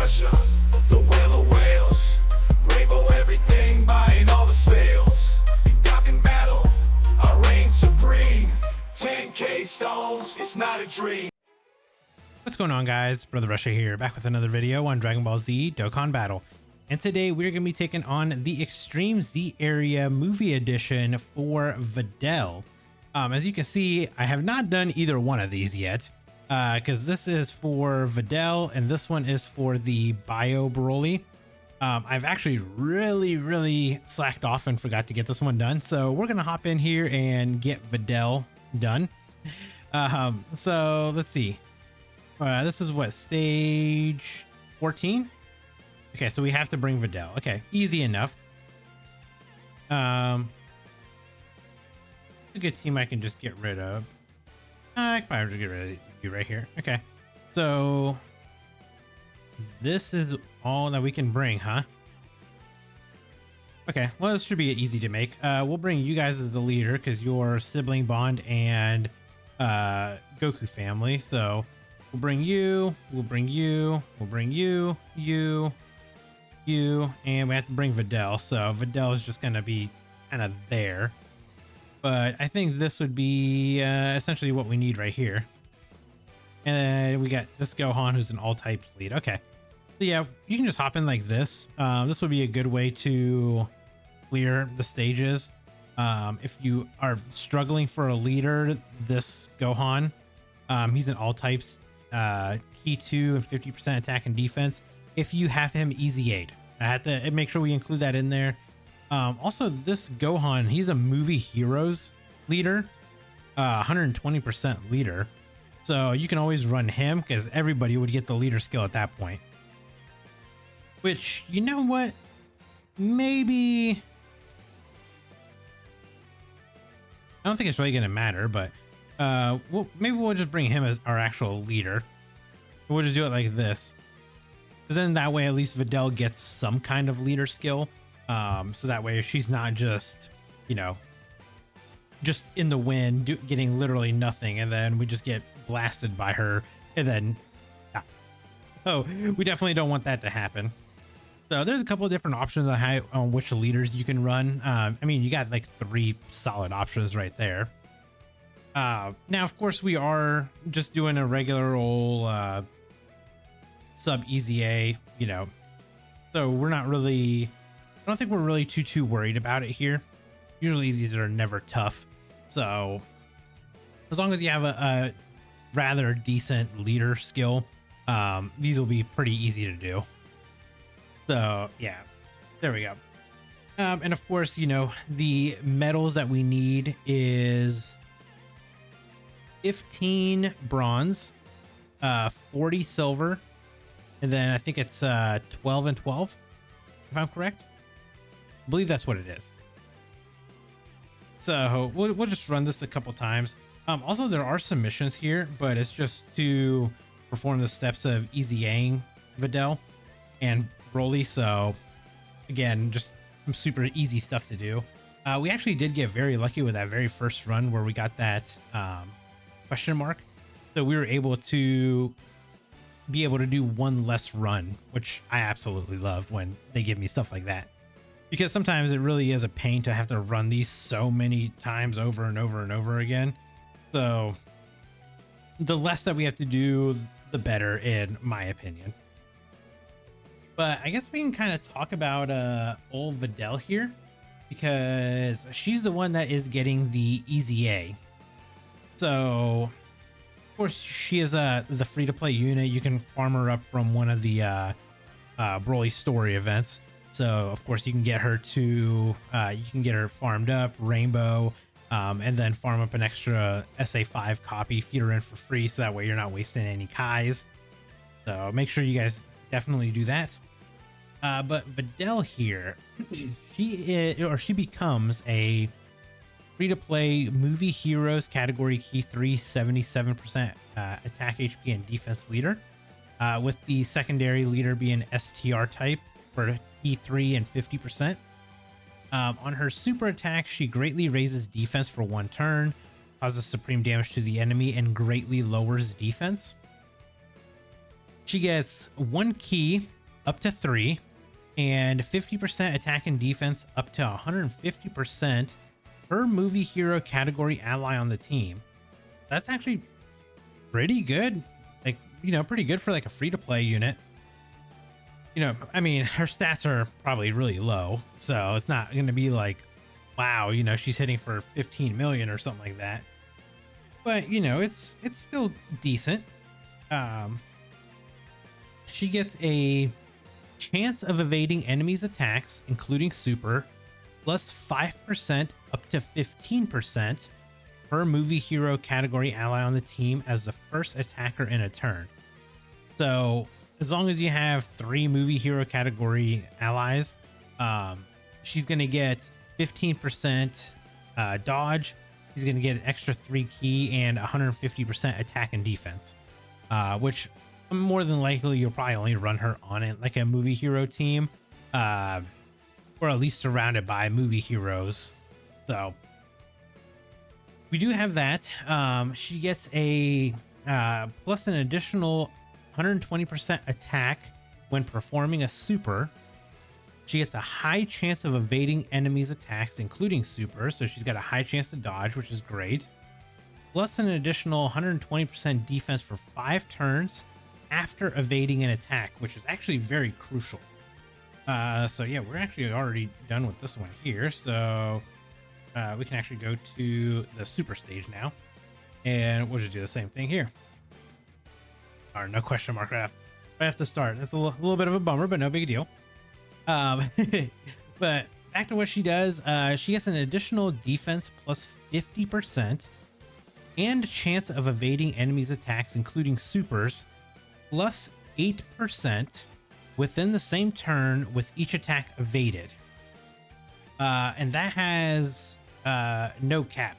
Russia, the whale of whales. Rainbow everything, buying all the sales. In Dokkan battle, I reign supreme. 10K stones, it's not a dream. What's going on, guys? Brother Russia here, back with another video on Dragon Ball Z Dokkan Battle. And today we're going to be taking on the Extreme Z Area Movie Edition for VIDEL. As you can see, I have not done either one of these yet, because this is for VIDEL and this one is for the Bio Broly. I've actually really slacked off and forgot to get this one done, so we're going to hop in here and get VIDEL done. So let's see. This is what, stage 14? Okay, so we have to bring VIDEL. Okay, easy enough. A good team I can just get rid of. I can probably just get rid of you right here. Okay, so this is all that we can bring, huh? Okay, well, this should be easy to make. We'll bring you guys as the leader because you're sibling bond and Goku family. So we'll bring you, we'll bring you, we'll bring you, you, and we have to bring VIDEL. So VIDEL is just going to be kind of there. But I think this would be essentially what we need right here. And we got this Gohan, who's an all types lead. Okay. So yeah, you can just hop in like this. This would be a good way to clear the stages. If you are struggling for a leader, this Gohan, he's an all types, key 2 and 50% attack and defense. If you have him easy 8, I have to make sure we include that in there. Also, this Gohan, he's a movie heroes leader, 120% leader. So you can always run him because everybody would get the leader skill at that point. Which, you know what? Maybe... I don't think it's really going to matter, but maybe we'll just bring him as our actual leader. We'll just do it like this. Because then that way at least VIDEL gets some kind of leader skill. So that way she's not just, you know, just in the wind getting literally nothing, and then we just get blasted by her and then oh, we definitely don't want that to happen. So there's a couple of different options on which leaders you can run. I mean, you got like 3 solid options right there. Now of course we are just doing a regular old sub EZA, you know, so we're not really, I don't think we're really too worried about it here. Usually these are never tough, so as long as you have a rather decent leader skill, these will be pretty easy to do. So yeah, there we go. And of course, you know, the metals that we need is 15 bronze, 40 silver, and then I think it's 12 and 12, if I'm correct. I believe that's what it is. So we'll just run this a couple times. Also, there are some missions here, but it's just to perform the steps of EZAing VIDEL and Broly. So again, just some super easy stuff to do. We actually did get very lucky with that very first run where we got that question mark. So we were able to do one less run, which I absolutely love when they give me stuff like that. Because sometimes it really is a pain to have to run these so many times over and over and over again. So the less that we have to do, the better, in my opinion. But I guess we can kind of talk about old VIDEL here, because she's the one that is getting the EZA. So of course she is the free-to-play unit. You can farm her up from one of the Broly story events. So of course you can get her to you can get her farmed up, Rainbow, and then farm up an extra SA5 copy, feed her in for free, so that way you're not wasting any Kais. So make sure you guys definitely do that. But VIDEL here, she becomes a free-to-play movie heroes category key 3, 77% attack, HP, and defense leader, with the secondary leader being STR type for key 3 and 50%. On her super attack, she greatly raises defense for 1 turn, causes supreme damage to the enemy, and greatly lowers defense. She gets 1 key up to 3, and 50% attack and defense up to 150% per movie hero category ally on the team. That's actually pretty good. Like, you know, pretty good for like a free-to-play unit. You know, I mean, her stats are probably really low, so it's not going to be like, wow, you know, she's hitting for 15 million or something like that. But, you know, it's still decent. She gets a chance of evading enemies' attacks, including super, plus 5% up to 15% per movie hero category ally on the team as the first attacker in a turn. So as long as you have 3 movie hero category allies, she's going to get 15% dodge. She's going to get an extra 3 key and 150% attack and defense, which more than likely you'll probably only run her on it like a movie hero team, or at least surrounded by movie heroes. So we do have that. She gets a plus an additional 120% attack when performing a super. She gets a high chance of evading enemies' attacks, including super, so she's got a high chance to dodge, which is great. Plus an additional 120% defense for 5 turns after evading an attack, which is actually very crucial. So yeah, we're actually already done with this one here, so we can actually go to the super stage now, and we'll just do the same thing here. Or no question mark right after the start. That's a little bit of a bummer, but no big deal. But back to what she does. She gets an additional defense plus 50% and chance of evading enemies' attacks, including supers, plus 8% within the same turn with each attack evaded. And that has no cap,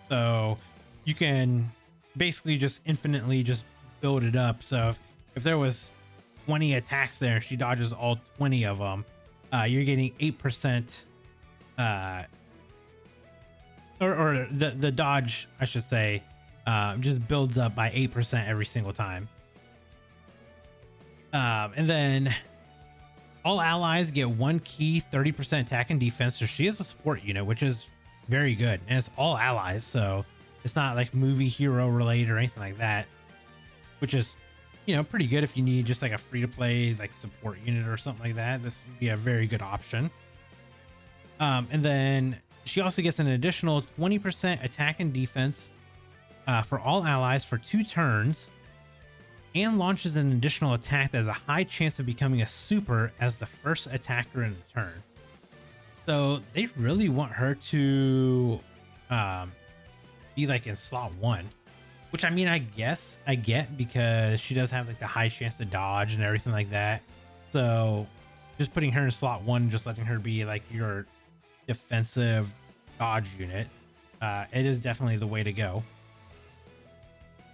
so you can basically just infinitely just build it up. So if there was 20 attacks there, she dodges all 20 of them, you're getting 8%, or the dodge, I should say, just builds up by 8% every single time. And then all allies get 1 key, 30% attack and defense. So she is a support unit, which is very good, and it's all allies, so it's not like movie hero related or anything like that, which is, you know, pretty good if you need just like a free-to-play like support unit or something like that. This would be a very good option. And then she also gets an additional 20% attack and defense for all allies for 2 turns, and launches an additional attack that has a high chance of becoming a super as the first attacker in a turn. So they really want her to be like in slot 1, which, I mean, I guess I get, because she does have like the high chance to dodge and everything like that. So just putting her in slot 1, just letting her be like your defensive dodge unit, it is definitely the way to go.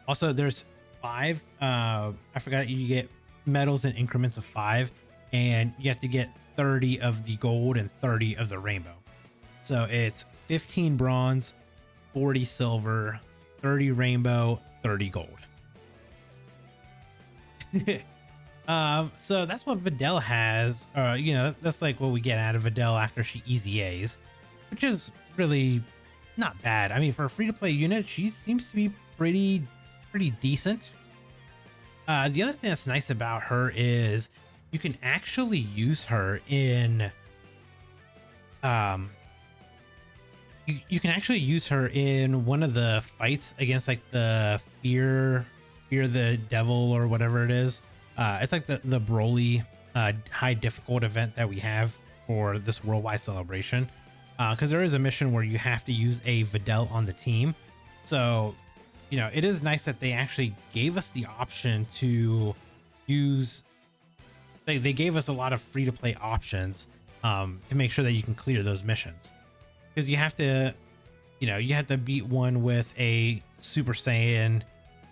Also, there's 5, I forgot, you get medals in increments of 5, and you have to get 30 of the gold and 30 of the rainbow. So it's 15 bronze, 40 silver, 30 rainbow, 30 gold. So that's what VIDEL has. You know, that's like what we get out of VIDEL after she EZAs, which is really not bad. I mean, for a free-to-play unit, she seems to be pretty decent. The other thing that's nice about her is you can actually use her in you can actually use her in one of the fights against like the fear the devil or whatever it is. It's like the Broly high difficult event that we have for this worldwide celebration, because there is a mission where you have to use a VIDEL on the team. So, you know, it is nice that they actually gave us the option to use, they gave us a lot of free-to-play options to make sure that you can clear those missions, because you have to, you know, you have to beat one with a Super Saiyan,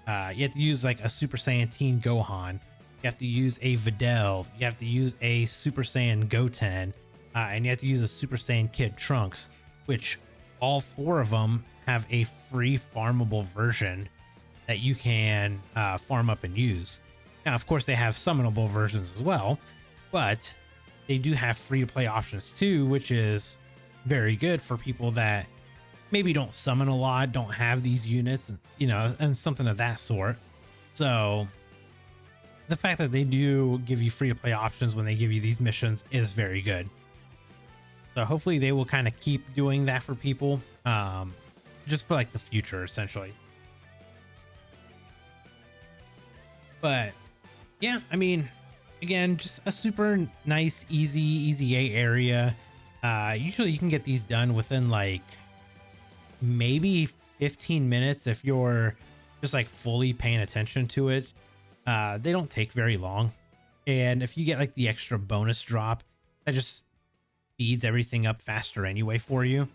you have to use like a Super Saiyan Teen Gohan, you have to use a VIDEL, you have to use a Super Saiyan Goten, and you have to use a Super Saiyan Kid Trunks, which all 4 of them have a free farmable version that you can farm up and use. Now, of course, they have summonable versions as well, but they do have free to play options too, which is very good for people that maybe don't summon a lot, don't have these units, you know, and something of that sort. So the fact that they do give you free to play options when they give you these missions is very good. So hopefully they will kind of keep doing that for people, just for like the future, essentially. But yeah, I mean, again, just a super nice, easy EZA area. Usually you can get these done within like maybe 15 minutes if you're just like fully paying attention to it. They don't take very long. And if you get like the extra bonus drop, that just speeds everything up faster anyway for you,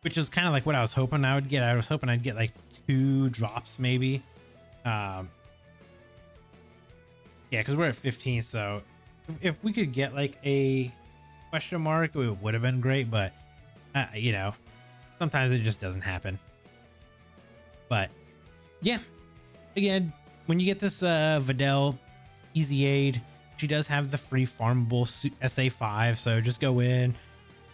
which is kind of like what I was hoping I would get. I was hoping I'd get like 2 drops maybe. Yeah, because we're at 15, so if we could get like a question mark, it would have been great, but you know, sometimes it just doesn't happen. But yeah, again, when you get this VIDEL Easy Aid, she does have the free farmable SA5, so just go in,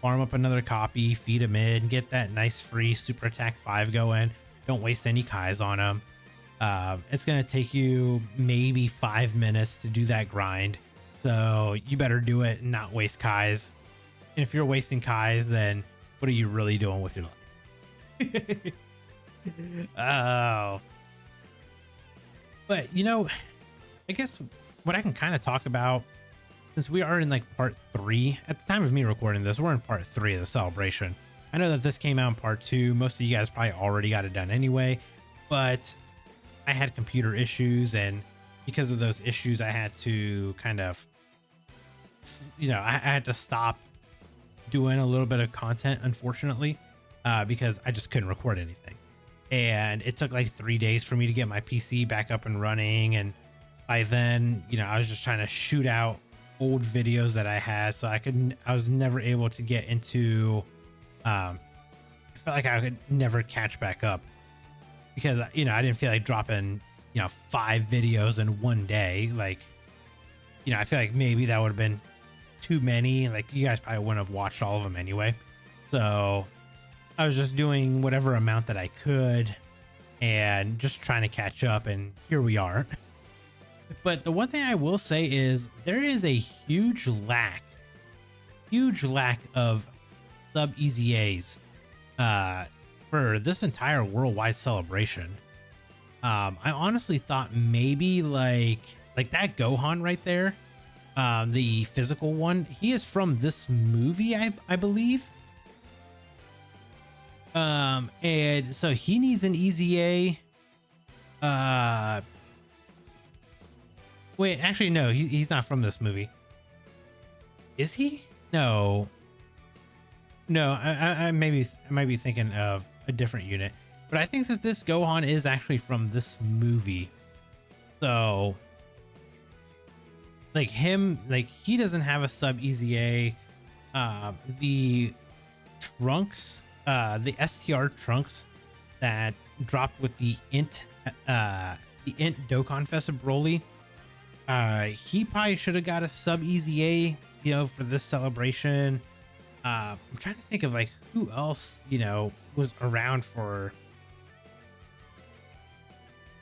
farm up another copy, feed them in, get that nice free super attack 5 going. Don't waste any Kais on them. It's gonna take you maybe 5 minutes to do that grind, so you better do it and not waste Kais. And if you're wasting Kais, then what are you really doing with your life? Oh, but you know, I guess what I can kind of talk about, since we are in like part 3 at the time of me recording this, we're in part 3 of the celebration. I know that this came out in part 2. Most of you guys probably already got it done anyway, but I had computer issues, and because of those issues, I had to kind of, you know, I had to stop doing a little bit of content, unfortunately, because I just couldn't record anything. And it took like 3 days for me to get my PC back up and running. And by then, you know, I was just trying to shoot out old videos that I had, so I was never able to get into, I felt like I could never catch back up, because, you know, I didn't feel like dropping, you know, 5 videos in one day. Like, you know, I feel like maybe that would have been too many. Like, you guys probably wouldn't have watched all of them anyway. So I was just doing whatever amount that I could and just trying to catch up, and here we are. But the one thing I will say is there is a huge lack of sub EZAs for this entire worldwide celebration. I honestly thought maybe like that Gohan right there, the physical one, he is from this movie, I believe. And so he needs an EZA. Wait, actually, no, he's not from this movie. Is he? No, I might be thinking of a different unit, but I think that this Gohan is actually from this movie. So like him, like he doesn't have a sub EZA. The Trunks, the STR Trunks that dropped with the int Dokkan Fest Broly, he probably should have got a sub EZA, you know, for this celebration. I'm trying to think of like who else, you know, was around for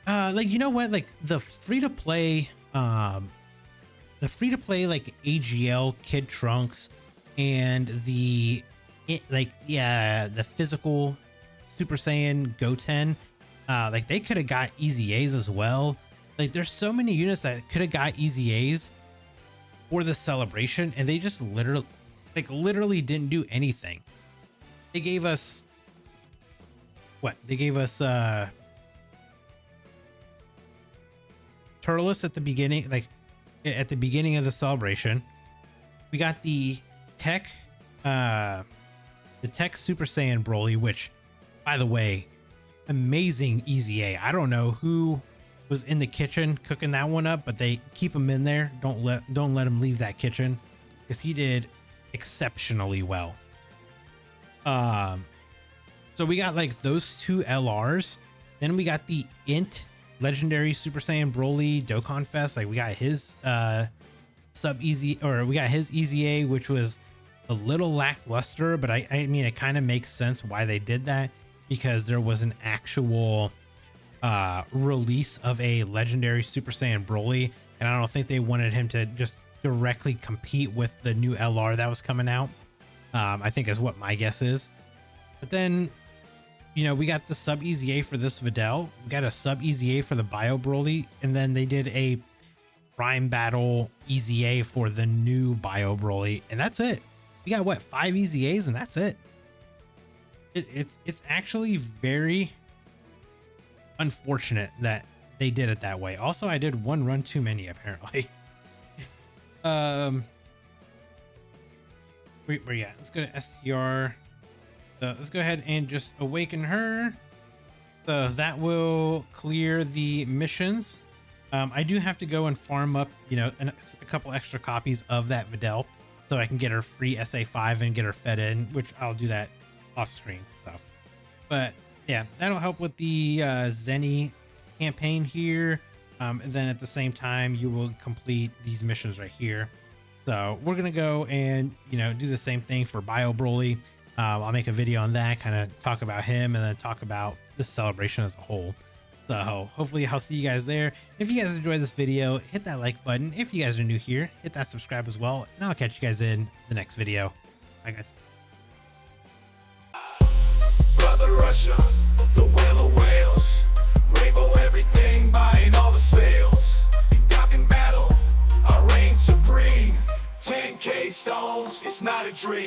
like, you know what, like the free-to-play like AGL Kid Trunks and the physical Super Saiyan Goten, like they could have got EZAs as well. Like there's so many units that could have got EZAs for the celebration, and they just literally didn't do anything. They gave us what? They gave us Turles at the beginning, like at the beginning of the celebration. We got the Tech Super Saiyan Broly, which, by the way, amazing EZA. I don't know who was in the kitchen cooking that one up, but they keep him in there. Don't let him leave that kitchen, because he did exceptionally well. So we got like those 2 LRs. Then we got the int legendary Super Saiyan Broly Dokkan Fest. Like we got his sub easy, or we got his EZA, which was a little lackluster, but I mean, it kind of makes sense why they did that, because there was an actual release of a legendary Super Saiyan Broly, and I don't think they wanted him to just directly compete with the new LR that was coming out. I think is what my guess is. But then, you know, we got the sub EZA for this Videl, we got a sub EZA for the Bio Broly, and then they did a Prime Battle EZA for the new Bio Broly, and that's it. We got what, 5 EZAs, and that's it. It's actually very unfortunate that they did it that way. Also, I did one run too many apparently. Where you at? Let's go to STR. Let's go ahead and just awaken her. So that will clear the missions. I do have to go and farm up, you know, a couple extra copies of that Videl, so I can get her free SA5 and get her fed in, which I'll do that off screen. So, but yeah, that'll help with the Zenny campaign here. And then at the same time, you will complete these missions right here. So we're gonna go and, you know, do the same thing for Bio Broly. I'll make a video on that, kind of talk about him, and then talk about this celebration as a whole. So hopefully I'll see you guys there. If you guys enjoyed this video, hit that like button. If you guys are new here, hit that subscribe as well, and I'll catch you guys in the next video. Bye guys. Brother Russia, the whale of whales, rainbow everything, buying all the sales. In Dokkan battle, I reign supreme. 10K stones, it's not a dream.